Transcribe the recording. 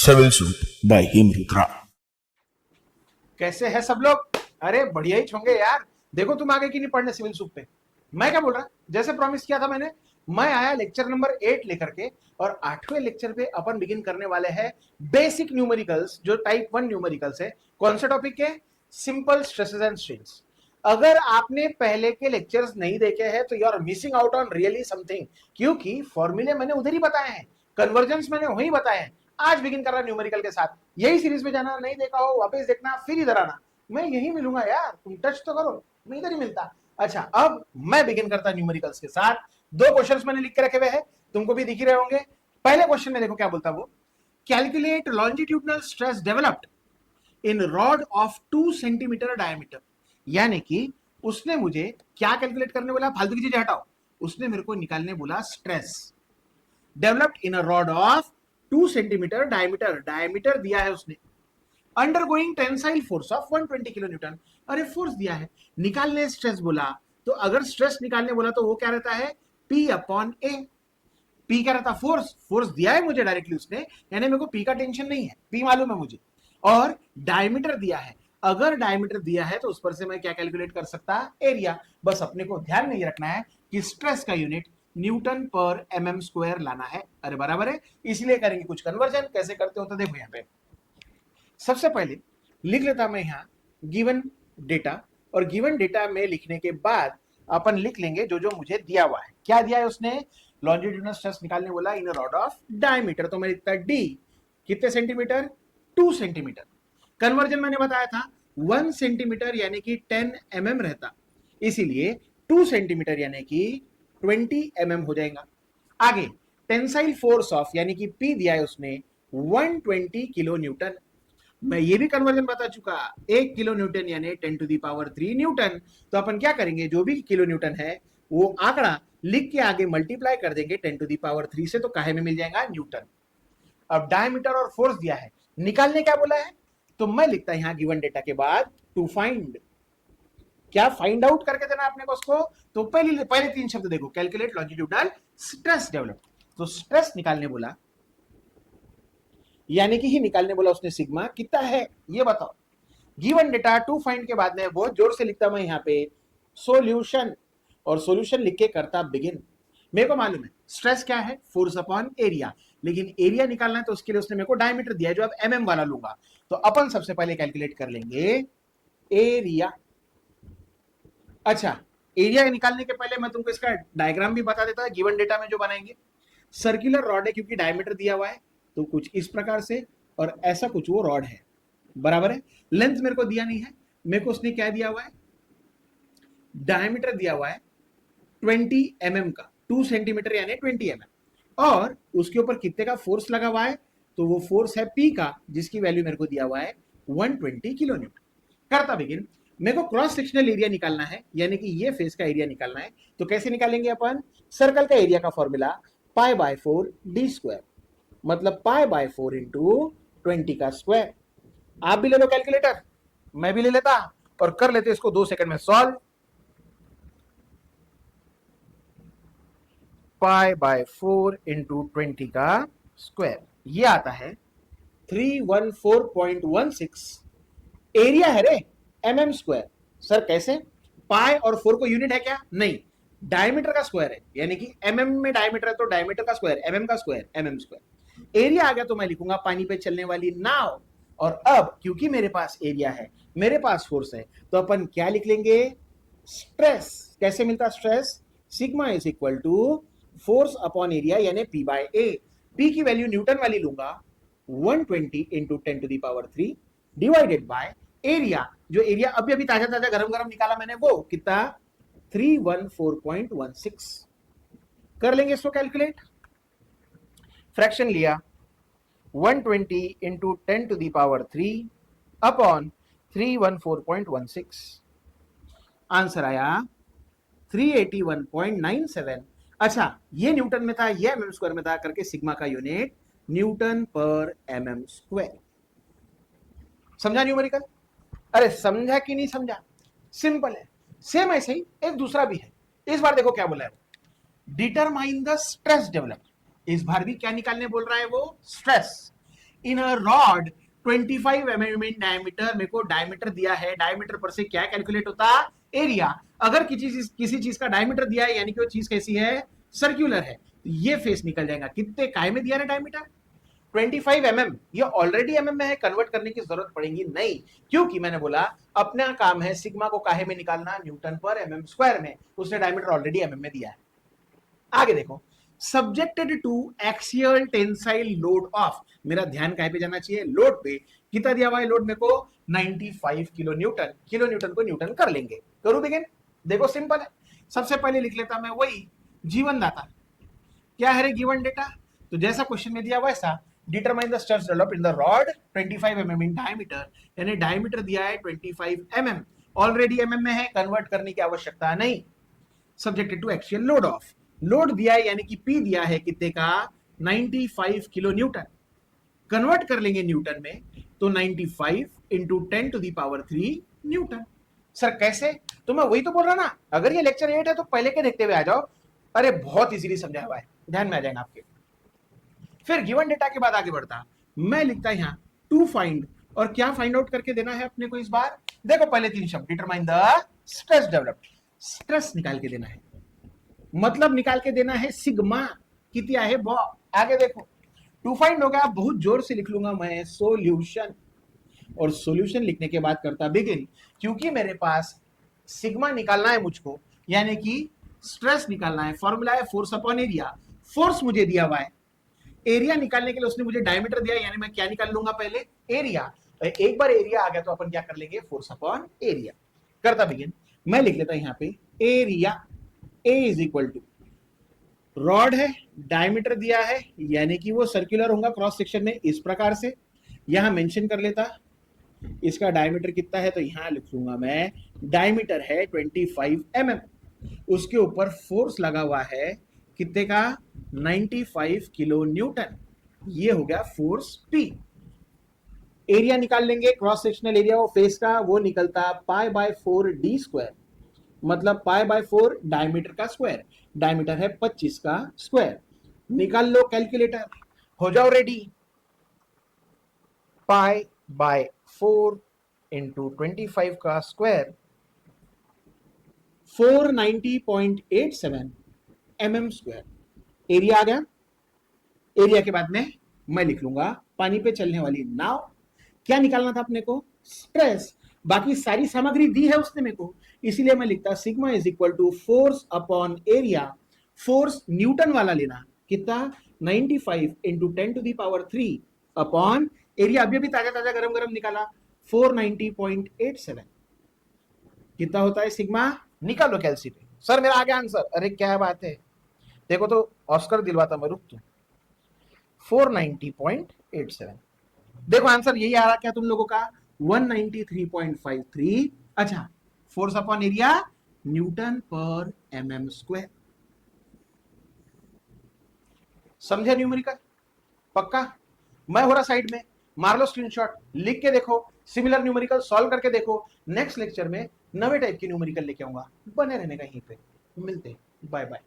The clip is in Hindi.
Civil Suit by Him Rutra. कैसे है सब लोग? अरे बढ़िया ही होंगे यार। देखो तुम आगे की नहीं पढ़ने सिविल सूप पे। मैं क्या बोल रहा, जैसे प्रॉमिस किया था मैंने, मैं आया लेक्चर नंबर 8 लेकर के, और 8वें लेक्चर पे अपन बिगिन करने वाले हैं बेसिक न्यूमेरिकल्स, जो टाइप 1 न्यूमेरिकल्स है। कौन से टॉपिक के? Simple stresses and strains. अगर आपने पहले के लेक्चर्स नहीं देखे हैं तो you are missing out on really something, क्योंकि फॉर्मूले मैंने उधर ही बताए हैं, कन्वर्जेंस मैंने वहीं बताए हैं। आज बिगिन कर रहा न्यूमेरिकल के साथ। यही सीरीज में जाना, नहीं देखा हो वापस देखना, फिर इधर आना। मैं यही मिलूंगा यार, तुम टच तो करो, मैं इधर ही मिलता। अच्छा, अब मैं बिगिन करता न्यूमेरिकल्स के साथ। दो क्वेश्चंस मैंने लिख के रखे हुए हैं, तुमको भी दिख ही रहे होंगे। पहले क्वेश्चन में देखो क्या बोलता वो, calculate longitudinal stress developed in rod of 2 centimetre diameter. यानी कि उसने मुझे क्या कैलकुलेट करने बोला? फालतू की चीजें हटाओ। उसने मेरे को निकालने बोला stress developed in a rod of 2 centimetre diameter. Diameter दिया है उसने। Undergoing tensile force of 120 kilo Newton. अरे फोर्स दिया है, निकालने स्ट्रेस बोला, तो अगर स्ट्रेस निकालने बोला तो वो क्या रहता है? P अपॉन ए। P क्या रहता? फोर्स। फोर्स दिया है मुझे डायरेक्टली उसने, यानी मेरे को P का टेंशन नहीं है, P मालूम है मुझे। और डायमीटर दिया है, अगर डायमीटर दिया है तो उस पर से मैं क्या कैलकुलेट कर सकता? एरिया। बस अपने को ध्यान नहीं रखना है कि स्ट्रेस का यूनिट न्यूटन पर एमएम स्क्वायर लाना है। अरे बराबर है, इसलिए करेंगे कुछ कन्वर्जन। कैसे करते हो तो देखो यहाँ पे। सबसे पहले लिख लेता मैं यहां गिवन डेटा, और गिवन डेटा में लिखने के बाद अपन लिख लेंगे जो जो मुझे दिया हुआ है। क्या दिया है उसने? लॉन्जिट्यूडनल स्ट्रेस निकालने बोला इन रॉड ऑफ डायमीटर, तो मैं लिखता डी। कितने सेंटीमीटर? 2 सेंटीमीटर। कन्वर्जन मैंने बताया था 1 सेंटीमीटर यानी कि 10 mm रहता, इसीलिए 2 सेंटीमीटर यानी कि 20 mm हो जाएगा। आगे टेंसाइल फोर्स ऑफ, यानी कि P दिया है उसने 120 किलो न्यूटन। मैं ये भी कन्वर्जन बता चुका, 1 किलो न्यूटन यानी 10 टू दी पावर 3 न्यूटन। तो अपन क्या करेंगे, जो भी किलो न्यूटन है वो आंकड़ा लिख के आगे मल्टीप्लाई कर देंगे 10 टू दी पावर 3 से, तो काहे में मिल जाएगा? न्यूटन। अब डायमीटर और फोर्स दिया है, निकालने क्या बोला है? तो मैं लिखता यहां गिवन डेटा के बाद टू फाइंड। क्या फाइंड आउट करके देना आपने को उसको? तो पहले 3 शब्द देखो, कैलकुलेट लॉन्जिट्यूडनल स्ट्रेस डेवलप। तो स्ट्रेस निकालने बोला, यानी कि ही निकालने बोला उसने, सिग्मा कितना है ये बताओ। गिवन डेटा टू फाइंड के बाद में बहुत जोर से लिखता मैं यहाँ पे सॉल्यूशन, और सॉल्यूशन लिख के करता बिगिन। मेरे को मालूम है स्ट्रेस क्या है? फोर्स अपॉन एरिया, लेकिन एरिया निकालना है तो उसके लिए उसने मेरे को डायमीटर दिया है, जो अब एमएम वाला लूंगा। तो अपन सबसे पहले कैलकुलेट कर लेंगे एरिया। अच्छा, एरिया निकालने के पहले मैं तुमको इसका डायग्राम भी बता देता है गिवन डेटा में जो बनाएंगे। सर्कुलर रॉड है क्योंकि डायमीटर दिया हुआ है, तो कुछ इस प्रकार से, और ऐसा कुछ वो रॉड है, बराबर है। लेंथ मेरे को दिया नहीं है, मेरे को उसने क्या दिया हुआ है? डायमीटर दिया हुआ है 20 mm का, 2 सेंटीमीटर यानी 20 mm, और उसके ऊपर कितने का फोर्स लगा हुआ है? तो वो फोर्स है P का, जिसकी वैल्यू मेरे को दिया हुआ है 120 किलो न्यूटन। करता बिगिन। मेरे को क्रॉस सेक्शनल एरिया निकालना है, यानी कि ये फेस का एरिया निकालना है। तो कैसे निकालेंगे अपन? सर्कल का एरिया का फॉर्मूला π/4 d स्क्वायर, मतलब π/4 इंटू 20 का स्क्वायर। आप भी ले लो कैलकुलेटर, मैं भी ले लेता, और कर लेते इसको 2 सेकंड में सॉल्व। π/4 इंटू 20 का स्क्वायर, ये आता है 314.16। एरिया है रे mm स्क्वायर। सर कैसे? पाई और 4 को यूनिट है क्या? नहीं, डायमीटर का स्क्वायर है, यानी कि mm में डायमीटर है तो डायमीटर का स्क्वायर, mm का स्क्वायर, mm स्क्वायर। एरिया आ गया तो मैं लिखूंगा पानी पे चलने वाली नाव। और अब क्योंकि मेरे पास एरिया है, मेरे पास फोर्स है, तो अपन क्या लिख लेंगे? स्ट्रेस। कैसे मिलता stress? Sigma is equal to force upon area, यानी P बाय A। P की वैल्यू न्यूटन वाली लूंगा 120 into 10 to the power 3 divided by area, जो एरिया अभी अभी ताजा ताजा गरम गरम निकाला मैंने, वो कितना? 314.16। कर लेंगे इसको कैलकुलेट। फ्रैक्शन लिया 120 into 10 to the power 3 upon 314.16। Answer आया 381.97। अच्छा, ये न्यूटन में था, ये एमएम स्क्वायर में था, करके सिग्मा का यूनिट न्यूटन पर एमएम स्क्वायर। समझा न्यूमेरिकल? अरे समझा कि नहीं समझा? सिंपल है। सेम ऐसे ही एक दूसरा भी है। इस बार देखो क्या बोला है, डिटरमाइन द स्ट्रेस डेवलप। इस बार भी क्या निकालने बोल रहा है वो? Stress. In a rod 25 mm in diameter, मेरे को डायमीटर दिया है, डायमीटर पर से क्या कैलकुलेट होता? एरिया। अगर किसी चीज का डायमीटर दिया है यानी कि वो चीज कैसी है? सर्क्यूलर है। तो ये फेस निकल जाएगा। कितने काय में दिया है डायमीटर? 25 mm। ये ऑलरेडी mm में है, कन्वर्ट करने की जरूरत पड़ेगी नहीं, क्योंकि मैंने बोला अपना काम है सिग्मा को काहे में निकालना? न्यूटन पर mm स्क्वायर में। उसने डायमीटर ऑलरेडी mm में दिया है। आगे देखो, subjected to axial tensile load of, मेरा ध्यान काहे पे जाना चाहिए? लोड पे। कितना दिया हुआ है लोड मेरे को? 95 किलो न्यूटन। किलो न्यूटन को न्यूटन कर लेंगे। करूं बिगिन? देखो सिंपल है। सबसे पहले लिख लेता मैं वही जीवन दाता। क्या है रे गिवन डेटा? तो जैसा क्वेश्चन में दिया वैसा, determine the stress develop in the rod 25 mm in diameter, यानी डायमीटर दिया है 25 mm, ऑलरेडी mm में है, कन्वर्ट करने की आवश्यकता नहीं। Subjected to axial load of, load दिया है यानी कि P दिया है कितने का? 95 किलो न्यूटन। कन्वर्ट कर लेंगे न्यूटन में, तो 95 into 10 to the power 3 newton. Sir कैसे? तो मैं वही तो बोल रहा ना, अगर ये लेक्चर 8 है तो पहले के देखते हुए आ जाओ। अरे बहुत इजीली समझा हुआ है, ध्यान में आ जाएगा आपके। फिर गिवन डेटा के बाद आगे बढ़ता, मैं लिखता यहां टू फाइंड, और क्या फाइंड आउट करके देना है अपने को इस बार? देखो पहले 3 शब्द, determine the stress developed, stress निकाल के देना है, मतलब निकाल के देना है सिग्मा कितना है वो। आगे देखो टू फाइंड हो गया, बहुत जोर से लिख लूंगा मैं सोल्यूशन, और सोल्यूशन लिखने के बाद करता बिगिन, क्योंकि मेरे पास सिग्मा निकालना है मुझको, यानी कि स्ट्रेस निकालना है। फॉर्मूला है फोर्स अपॉन एरिया, फोर्स मुझे दिया हुआ है, एरिया निकालने के लिए उसने मुझे डायमीटर दिया, यानी मैं क्या निकाल लूंगा? पहले एरिया। एक बार एरिया आ गया तो अपन क्या कर लेंगे? Force upon area. करता बिगिन, मैं लिख लेता हूं यहां पे area, A is equal to, rod है, डायमीटर दिया है, यानी कि वो सर्कुलर होगा क्रॉस सेक्शन में इस प्रकार से। यहां मेंशन कर लेता इसका डायमीटर कितना है, तो यहां लिख लूंगा मैं डायमीटर है 25 mm, उसके ऊपर फोर्स लगा हुआ है कितने का? 95 किलो न्यूटन। ये हो गया फोर्स P। एरिया निकाल लेंगे, क्रॉस सेक्शनल एरिया वो फेस का, वो निकलता π/4d स्क्वायर, मतलब π/4 डायमीटर का स्क्वायर, डायमीटर है 25 का स्क्वायर। निकाल लो कैलकुलेटर, हो जाओ रेडी। π/4 इंटू 25 का स्क्वायर 490.87 mm स्क्वायर। एरिया आ गया। एरिया के बाद में मैं लिख लूंगा पानी पे चलने वाली नाव। क्या निकालना था अपने को? स्ट्रेस। बाकी सारी सामग्री दी है उसने मेरे को, इसीलिए मैं लिखता sigma is equal to force upon area. Force newton वाला लेना, कितना? 95 into 10 to the power 3 upon area, अभी अभी ताजा ताजा गरम गरम निकाला 490.87। कितना होता है सिग्मा? निकालो कैलसी पे। सर मेरा आ गया आंसर। अरे क्या बात है, देखो तो ऑस्कर दिलवाता मैं, रुक तू। 490.87। देखो आंसर यही आ रहा क्या तुम लोगों का? 193.53। अच्छा, फोर्स अपॉन एरिया न्यूटन पर mm स्क्वायर। समझे न्यूमेरिकल? पक्का? मैं हो रहा साइड में, मार लो स्क्रीनशॉट, लिख के देखो, सिमिलर न्यूमेरिकल सॉल्व करके देखो। नेक्स्ट लेक्चर में नवे टाइप की न्यूमेरिकल लेके आऊंगा। बने रहने का यहीं पे। मिलते, बाय बाय।